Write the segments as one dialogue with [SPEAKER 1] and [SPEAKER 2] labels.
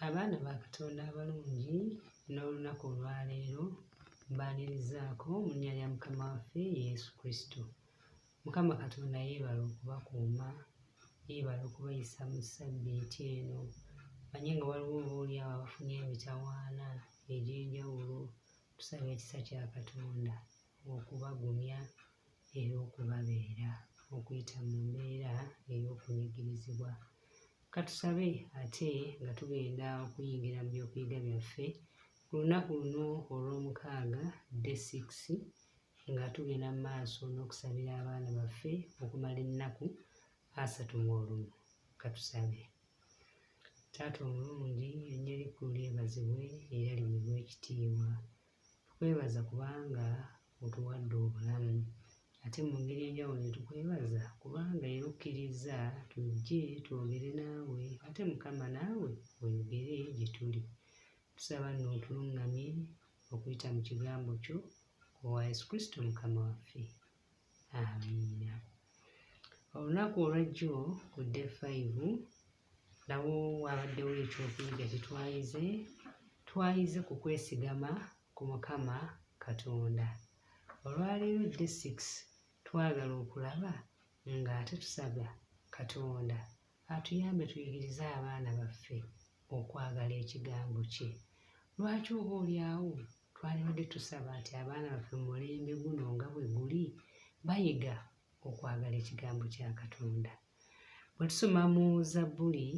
[SPEAKER 1] Abaana ba Katonda abalungi n'olunaku olwaleero mbaanirizaako mu linnya lya Mukama waffe Yesu Kristo. Mukama Katonda yeebala okubakuuma, yeebala okubayisa mu ssabbiiti eno. Manye nga waliwo oboolyawo abafunye emitawaana egy'enjawulo. Tusaba ekisa kya Katonda okubagumya era okubabeera, okuyita mu mbeera ey'okunyigirizibwa. Katusabe ate nga tugenda okuyingira mu byokuyiga byaffe ku lunaku luno olw'omukaaga day 6 nga tugenda mu maaso n'okusabira abaana baffe okumala ennaku 31. Katusabe. Taata omulungi, erinnya lyo ekkulu lyebazibwe era liweebwe ekitiibwa. Tukwebaza kubanga otuwadde obulamu, ate mu ngeri enjawulo ne tukwebaza kubanga era okkiriza tujje twogere naawe, ate Mukama naawe oyogere gye tuli. Tusaba nno otuluŋŋamye okuyita mu kigambo kyo owa Yesu Kristo Mukama waffe. Amiina. Olunaku olwajjo ku day 5 nawo wabaddewo ekyokuyiga kye twayize ku kwesigama ku Mukama Katonda. Olwaleero day 6 twagala okulaba ng'ate tusaba Katonda atuyambe tuyigirize abaana baffe okwagala ekigambo kye. Lwaki oboolyawo twalibadde tusaba nti abaana baffe mu mulembe guno nga bwe guli bayiga okwagala ekigambo kya Katonda. Bwe tusoma mu Zabbuli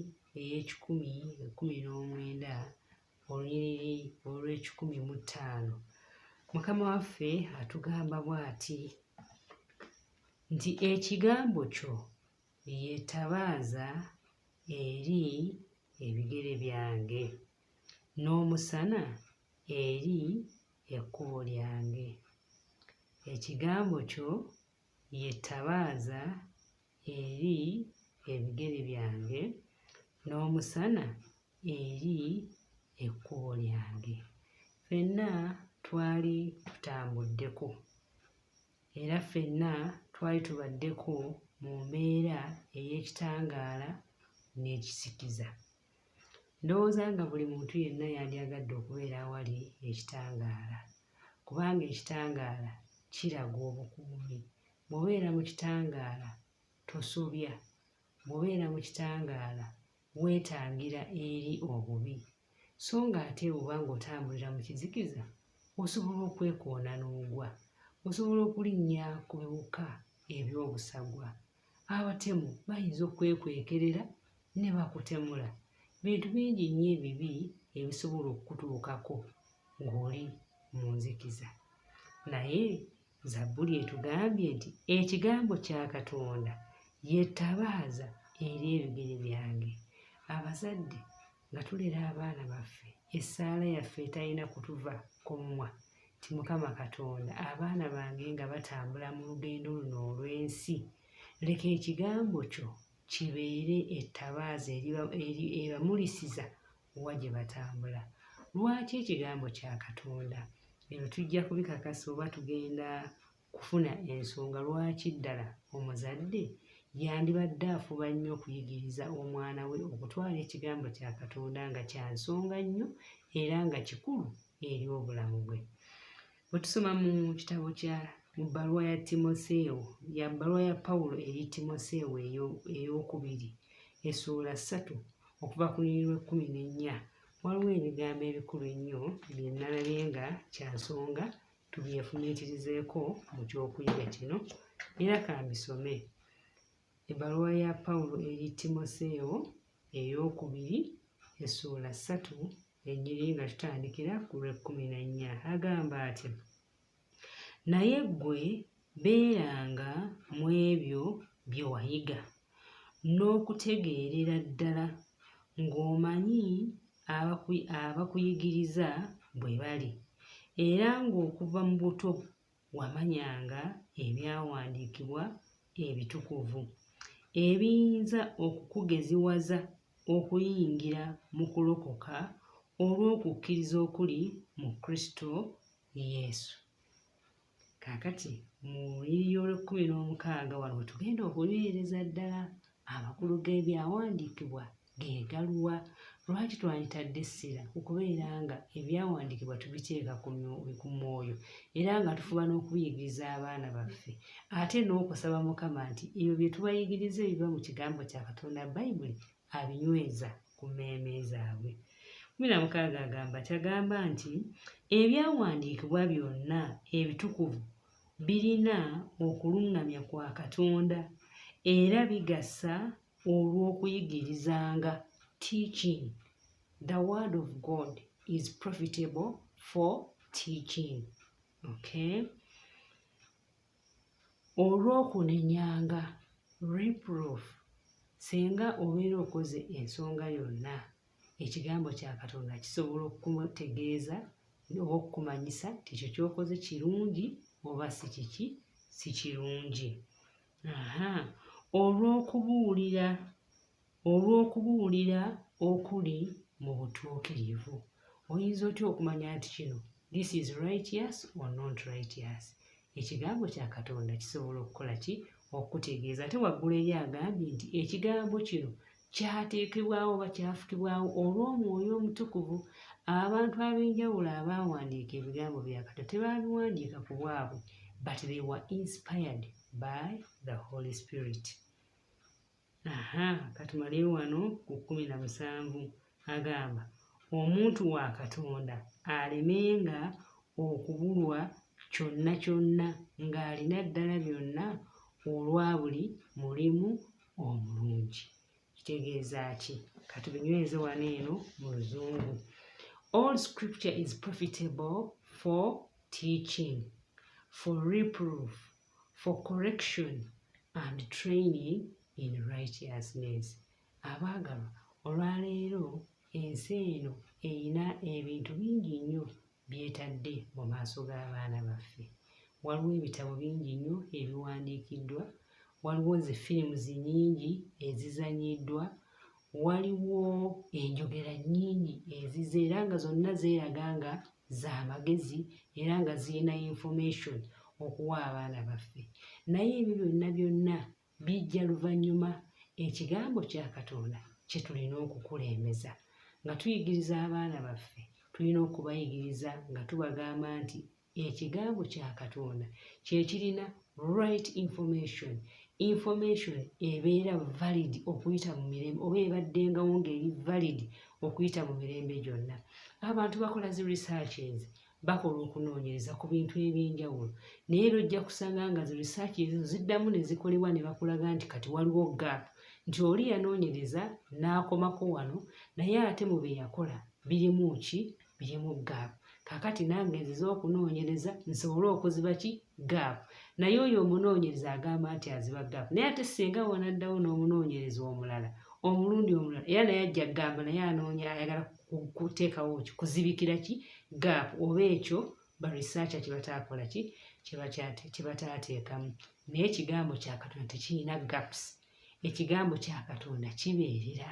[SPEAKER 1] ey'e19 olunyiriri olw'e15, Mukama waffe atugamba bw'ati nti ekigambo kyo yeettabaaza eri ebigere byange n'omusana eri ekkubo lyange. Ekigambo kyo yeettabaaza eri ebigere byange n'omusana eri ekkubo lyange. Ffenna twali tutambuddeko era ffenna twali tubaddeko mu mbeera ey'ekitangaala n'ekisikiza. Ndowooza nga buli muntu yenna yandyagadde okubeera awali ekitangaala, kubanga ekitangaala kiraga obukuumi. Bw'obeera mu kitangaala tosobya, bw'obeera mu kitangaala weetangira eri obubi, so ng'ate oba ng'otambulira mu kizikiza osobola okwekoona n'ogwa, osobola okulinnya ku biwuka eby'obusagwa. Abatemu bayinza okwekwekerera ne bakutemula. Bintu bingi nnyo ebibi ebisobola okukutuukako ng'oli mu nzikiza. Naye Zabbuli etugambye nti ekigambo kya Katonda yeettabaaza eri ebigere byange. Abazadde nga tulera abaana baffe, essaala yaffe etalina kutuva ku mumwa ti Mukama Katonda, abaana bange nga batambula mu lugendo luno olw'ensi, leka ekigambo kyo kibeere ettabaaza ebamulisiza wa gye batambula. Lwaki ekigambo kya Katonda? Ebyo tujja kubikakasa oba tugenda kufuna ensonga lwaki ddala omuzadde yandibadde afuba nnyo okuyigiriza omwana we okutwala ekigambo kya Katonda nga kya nsonga nnyo era nga kikulu eri obulamu bwe. Bwe tusoma mu kitabo mu bbaluwa ya bbaluwa ya Pawulo eri Timoseewo ey'okubiri essuula 3 okuva ku lunyiriri lwa 14, waliwo ebigambo ebikulu ennyo bye nalabye nga kya nsonga tubyefumiitirizeeko mu kyokuyiga kino era kambisome. Ebbaluwa ya Pawulo eri Timoseewo ey'okubiri essuula 3 ennyiriri nga tutandikira ku lw'e14, agamba ati, naye ggwe beeranga mu ebyo bye wayiga n'okutegeerera ddala ng'omanyi abakuyigiriza bwe bali, era ng'okuva mu buto wamanyanga ebyawandiikibwa ebitukuvu ebiyinza okukugeziwaza okuyingira mu kulokoka olw'okukkiriza okuli mu Kristo Yesu. Kaakati mu lunyiriri olw'e16 wano we tugenda okunywereza ddala amakulu g'ebyawandiikibwa ge galuwa. Lwaki twanditadde essira okubeera nga ebyawandiikibwa tubiteeka ku mwoyo era nga tufuba n'okubiyigiriza abaana baffe, ate n'okusaba Mukama nti ebyo bye tubayigiriza ebiva mu kigambo kya Katonda Bayibuli abinyweza ku mmeeme zaabwe. 16 agamba kyagamba nti ebyawandiikibwa byonna ebitukuvu birina okuluŋŋamya kwa Katonda era bigasa olw'okuyigirizanga. Teaching. The word of God is profitable for teaching. Okay? Olw'okunenyanga. Reproof. Singa obeera okoze ensonga yonna, ekigambo kya Katonda kisobola okukutegeeza oba okukumanyisa ti ekyo ky'okoze kirungi oba si kirungi. Olw'okubuulira okuli mu butuukirivu. Oyinza otya okumanya nti kino this is righteous or not righteous? Ekigambo kya Katonda kisobola okukola ki? Okutegeeza. Ate waggulu eri agambye nti ekigambo kino kyateekebwawo oba kyafukibwawo olw'Omwoyo Omutukuvu. Abantu ab'enjawulo abaawandiika ebigambo bya Katonda tebaabiwandiika ku bwabwe, but they were inspired by the Holy Spirit. Katumale wano ku 17 agamba omuntu wa Katonda alemenga okubulwa kyonna kyonna ng'alina ddala byonna olwa buli mulimu omulungi. Kitegeeza ki? Katubinyweze wano eno mu Luzungu. All scripture is profitable for teaching, for reproof, for correction and training in righteousness. Abaagalwa, olwaleero ensi eno erina ebintu bingi nnyo byetadde mu maaso g'abaana baffe. Waliwo ebitabo bingi nnyo ebiwandiikiddwa, waliwo zifirimu nnyingi ezizanyiddwa, waliwo enjogera nnyingi ezize era nga zonna zeeraga nga za magezi era nga zirina information okuwa abaana baffe. Naye ebyo byonna bijja luvannyuma ekigambo kya Katonda kye tulina okukulembeza. Nga tuyigiriza abaana baffe, tulina okubayigiriza nga tubagamba nti ekigambo kya Katonda kye kirina right information. Information ebeera valid okuyita mu mirembe oba ebaddengawo ng'eri valid okuyita mu mirembe gyonna. Abantu bakola zi researches, bakola okunoonyereza ku bintu eby'enjawulo, naye lwojja kusanga nga zi researches ezo ziddamu ne zikolebwa ne bakulaga nti kati waliwo gap, nti oli yanoonyereza n'akomako wano naye ate mu bye yakola birimu ki? Birimu gap. Kaakati nange nzize okunoonyereza nsobole okuziba ki? Gap. Naye oyo omunoonyereza agamba nti aziba gap. Naye ate singa wanaddawo n'omunoonyereza omulala omulundi omulala era naye ajja kugamba naye anoonya ayagala kuteekawo ki? Kuzibikira ki? Gap. Oba ekyo ba researcher kye bataakola ki? Kye bataateekamu. Naye ekigambo kya Katonda tekirina gaps. Ekigambo kya Katonda kibeerera.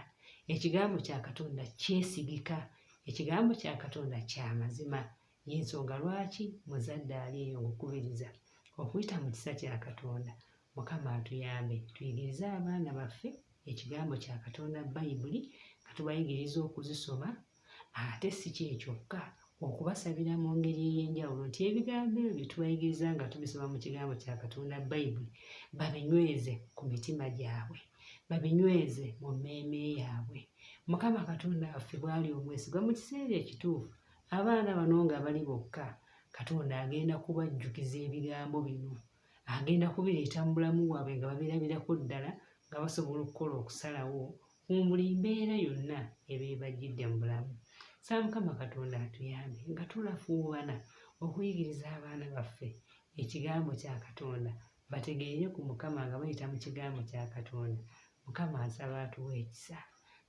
[SPEAKER 1] Ekigambo kya Katonda kyesigika. Ekigambo kya Katonda kya mazima. Y'ensonga lwaki muzadde ali eyo ng'okubiriza okuyita mu kisa kya Katonda. Mukama atuyambe tuyigirize abaana baffe ekigambo kya Katonda Bayibuli nga tubayigiriza okuzisoma, ate si kye kyokka okubasabira mu ngeri ey'enjawulo nti ebigambo ebyo bye tubayigiriza nga tubisoma mu kigambo kya Katonda Bayibuli babinyweze ku mitima gyabwe, babinyweze mu mmeeme yaabwe. Mukama Katonda waffe bw'ali omwesigwa mu kiseera ekituufu, abaana bano nga bali bokka, Katonda agenda kubajjukiza ebigambo bino, agenda kubireeta mu bulamu bwabwe nga babirabirako ddala nga basobola okukola okusalawo ku buli mbeera yonna ebeebajjidde mu bulamu. Saba Mukama Katonda atuyambe nga tulafuubana okuyigiriza abaana baffe ekigambo kya Katonda bategeere ku Mukama nga bayita mu kigambo kya Katonda. Mukama nsaba atuwa ekisa,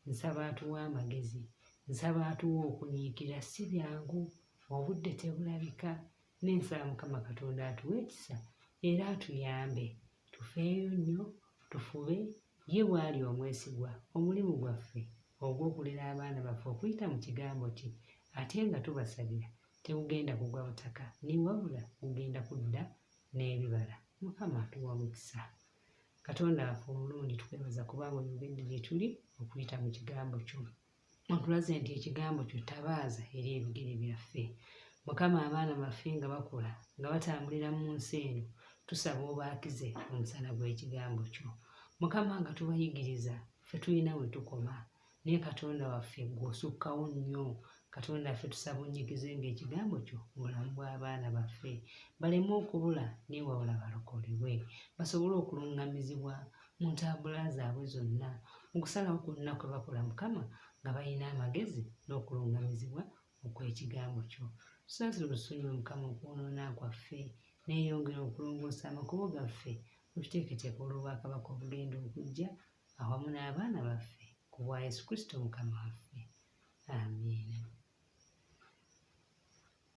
[SPEAKER 1] nsaba atuwa amagezi, nsaba atuwa okunyiikira. Si byangu, obudde tebulabika, n'ensaba Mukama Katonda atuwa ekisa era atuyambe tufeeyo nnyo, tufube ye bw'ali omwesigwa omulimu gwaffe ogw'okulera abaana baffe okuyita mu kigambo kye, ate nga tubasabira tegugenda kugwa butaka ne wabula gugenda kudda n'ebibala. Mukama atuwa omukisa. Katonda waffe omulungi tukwebaza kubanga oyogedde gye tuli okuyita mu kigambo kyo. Otulaze nti ekigambo kyo ttabaaza eri ebigere byaffe. Mukama, abaana baffe nga bakula nga batambulira mu nsi eno, tusaba obaakize omusana gw'ekigambo kyo. Mukama, nga tubayigiriza ffe tulina we tukoma, naye Katonda waffe gw'osukkawo nnyo. Katonda waffe tusaba onnyigize ng'ekigambo kyo mu bulamu bw'abaana baffe, baleme okubula naye wabula balokolebwe, basobole okuluŋŋamizibwa mu ntambula zaabwe zonna, mu kusalawo kwonna kwe bakola Mukama, nga balina amagezi n'okuluŋŋamizibwa okw'ekigambo kyo. Tusaasire olusonyiwe Mukama okwonoona kwaffe, neeyongera okulongoosa amakubo gaffe, otuteeketeeke olw'obwakabaka obugenda okujja awamu n'abaana baffe, ku bwa Yesu Kristo Mukama waffe. Amiina.